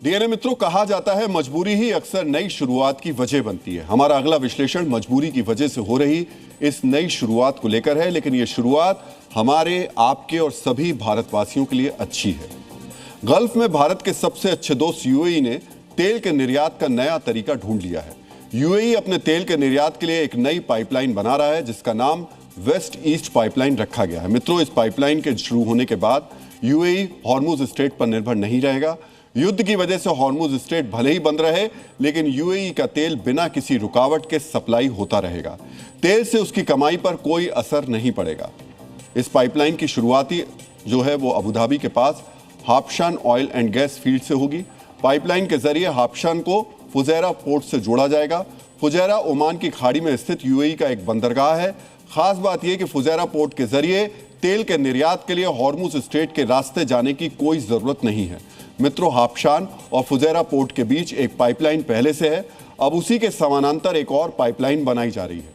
DNA मित्रों, कहा जाता है मजबूरी ही अक्सर नई शुरुआत की वजह बनती है। हमारा अगला विश्लेषण मजबूरी की वजह से हो रही इस नई शुरुआत को लेकर है, लेकिन यह शुरुआत हमारे, आपके और सभी भारतवासियों के लिए अच्छी है। गल्फ में भारत के सबसे अच्छे दोस्त यूएई ने तेल के निर्यात का नया तरीका ढूंढ लिया है। यूएई अपने तेल के निर्यात के लिए एक नई पाइपलाइन बना रहा है, जिसका नाम वेस्ट ईस्ट पाइपलाइन रखा गया है। मित्रों, इस पाइपलाइन के शुरू होने के बाद यूएई हॉर्मुज स्ट्रेट पर निर्भर नहीं रहेगा। युद्ध की वजह से हॉर्मुज स्ट्रेट भले ही बंद रहे, लेकिन यूएई का तेल बिना किसी रुकावट के सप्लाई होता रहेगा। तेल से उसकी कमाई पर कोई असर नहीं पड़ेगा। इस पाइपलाइन की शुरुआती जो है वो अबू धाबी के पास हाबशान ऑयल एंड गैस फील्ड से होगी। पाइपलाइन के जरिए हाबशान को फुजैरा पोर्ट से जोड़ा जाएगा। फुजैरा ओमान की खाड़ी में स्थित यूएई का एक बंदरगाह है। खास बात यह कि फुजैरा पोर्ट के जरिए तेल के निर्यात के लिए हॉर्मुज स्ट्रेट के रास्ते जाने की कोई जरूरत नहीं है। मित्रों, हाबशान और फुजैरा पोर्ट के बीच एक पाइपलाइन पहले से है, अब उसी के समानांतर एक और पाइपलाइन बनाई जा रही है।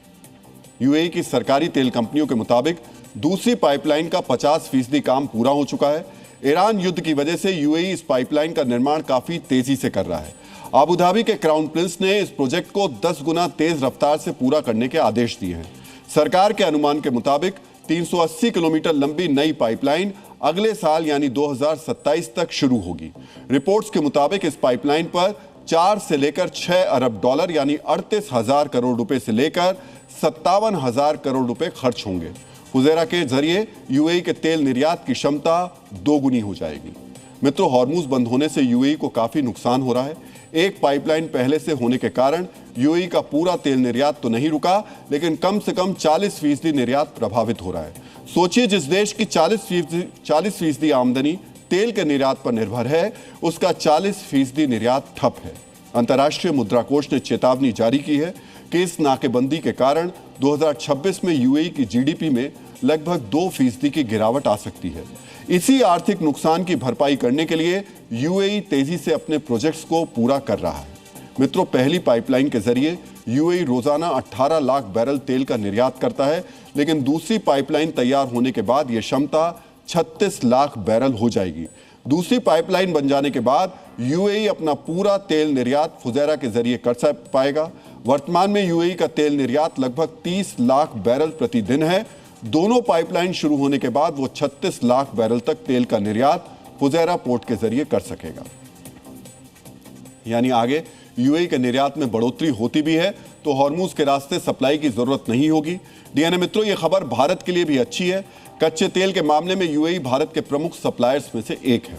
यूएई की सरकारी तेल कंपनियों के मुताबिक दूसरी पाइपलाइन का 50% काम पूरा हो चुका है। ईरान युद्ध की वजह से यूएई इस पाइपलाइन का निर्माण काफी तेजी से कर रहा है। अबू धाबी के क्राउन प्रिंस ने इस प्रोजेक्ट को 10 गुना तेज रफ्तार से पूरा करने के आदेश दिए हैं। सरकार के अनुमान के मुताबिक 380 किलोमीटर लंबी नई पाइपलाइन अगले साल यानी 2027 तक शुरू होगी। रिपोर्ट्स के मुताबिक इस पाइपलाइन पर 4 से लेकर 6 अरब डॉलर यानी 38,000 करोड़ रुपए से लेकर 57,000 करोड़ रुपए खर्च होंगे। फुजैरा के जरिए यूएई के तेल निर्यात की क्षमता दोगुनी हो जाएगी। मित्रों, हॉर्मुज बंद होने से यूएई को काफी नुकसान हो रहा है। एक पाइपलाइन पहले से होने के कारण यूएई का पूरा तेल निर्यात तो नहीं रुका, लेकिन कम से कम 40% निर्यात प्रभावित हो रहा है। सोचिए, जिस देश की 40% आमदनी तेल के निर्यात पर निर्भर है, उसका 40% निर्यात ठप है। अंतर्राष्ट्रीय मुद्रा कोष ने चेतावनी जारी की है कि इस नाकेबंदी के कारण 2026 में यूएई की जीडीपी में लगभग 2% की गिरावट आ सकती है। इसी आर्थिक नुकसान की भरपाई करने के लिए यूएई तेजी से अपने प्रोजेक्ट्स को पूरा कर रहा है। मित्रों, पहली पाइपलाइन के जरिए यूएई रोजाना 18 लाख बैरल तेल का निर्यात करता है, लेकिन दूसरी पाइपलाइन तैयार होने के बाद यह क्षमता 36 लाख बैरल हो जाएगी। दूसरी पाइपलाइन बन जाने के बाद यूएई अपना पूरा तेल निर्यात फुजैरा के जरिए कर पाएगा। वर्तमान में यूएई का तेल निर्यात लगभग 30 लाख बैरल प्रतिदिन है। दोनों पाइपलाइन शुरू होने के बाद वो 36 लाख बैरल तक तेल का निर्यात फुजैरा पोर्ट के जरिए कर सकेगा। यानी आगे यूएई के निर्यात में बढ़ोतरी होती भी है तो हॉर्मुज के रास्ते सप्लाई की जरूरत नहीं होगी। डीएनए मित्रों, यह खबर भारत के लिए भी अच्छी है। कच्चे तेल के मामले में यूएई भारत के प्रमुख सप्लायर्स में से एक है।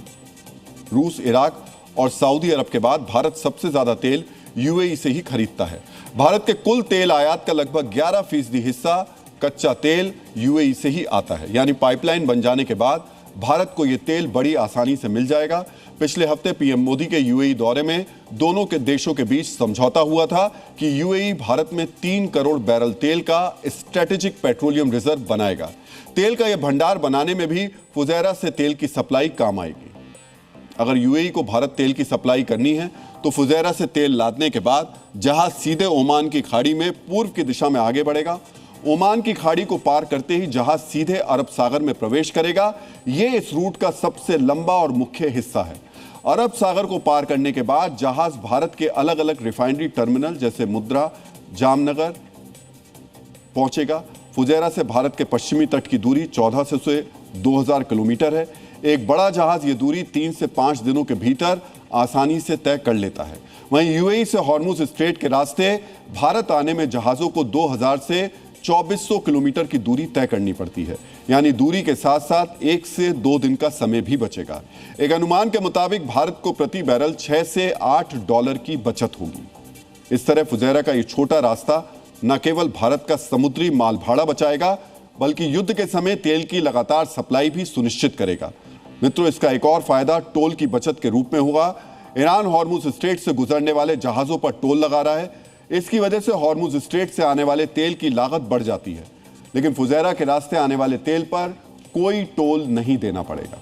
रूस, इराक और सऊदी अरब के बाद भारत सबसे ज्यादा तेल यूएई से ही खरीदता है। भारत के कुल तेल आयात का लगभग 11% हिस्सा कच्चा तेल यूएई से ही आता है। यानी पाइपलाइन बन जाने के बाद भारत को यह तेल बड़ी आसानी से मिल जाएगा। पिछले हफ्ते पीएम मोदी के यूएई दौरे में दोनों के देशों के बीच समझौता हुआ था कि यूएई भारत में 3 करोड़ बैरल तेल का स्ट्रेटेजिक पेट्रोलियम रिजर्व बनाएगा। तेल का यह भंडार बनाने में भी फुजैरा से तेल की सप्लाई काम आएगी। अगर यूएई को भारत तेल की सप्लाई करनी है तो फुजैरा से तेल लादने के बाद जहाज सीधे ओमान की खाड़ी में पूर्व की दिशा में आगे बढ़ेगा। ओमान की खाड़ी को पार करते ही जहाज सीधे अरब सागर में प्रवेश करेगा। यह इस रूट का सबसे लंबा और मुख्य हिस्सा है। अरब सागर को पार करने के बाद जहाज भारत के अलग अलग रिफाइनरी टर्मिनल जैसे मुद्रा, जामनगर पहुंचेगा। फुजैरा से भारत के पश्चिमी तट की दूरी 1400 से 2000 किलोमीटर है। एक बड़ा जहाज ये दूरी 3 से 5 दिनों के भीतर आसानी से तय कर लेता है। वहीं यूएई से हॉर्मुज स्ट्रेट के रास्ते भारत आने में जहाजों को 2000 से 2400 किलोमीटर की दूरी तय करनी पड़ती है। यानी दूरी के साथ साथ 1 से 2 दिन का समय भी बचेगा। एक अनुमान के मुताबिक भारत को प्रति बैरल 6 से 8 डॉलर की बचत होगी। इस तरह फुजैरा का ये छोटा रास्ता न केवल भारत का समुद्री माल भाड़ा बचाएगा, बल्कि युद्ध के समय तेल की लगातार सप्लाई भी सुनिश्चित करेगा। मित्रों, इसका एक और फायदा टोल की बचत के रूप में होगा। ईरान हॉर्मुज स्ट्रेट से गुजरने वाले जहाजों पर टोल लगा रहा है। इसकी वजह से हॉर्मुज स्ट्रेट से आने वाले तेल की लागत बढ़ जाती है, लेकिन फुजैरा के रास्ते आने वाले तेल पर कोई टोल नहीं देना पड़ेगा।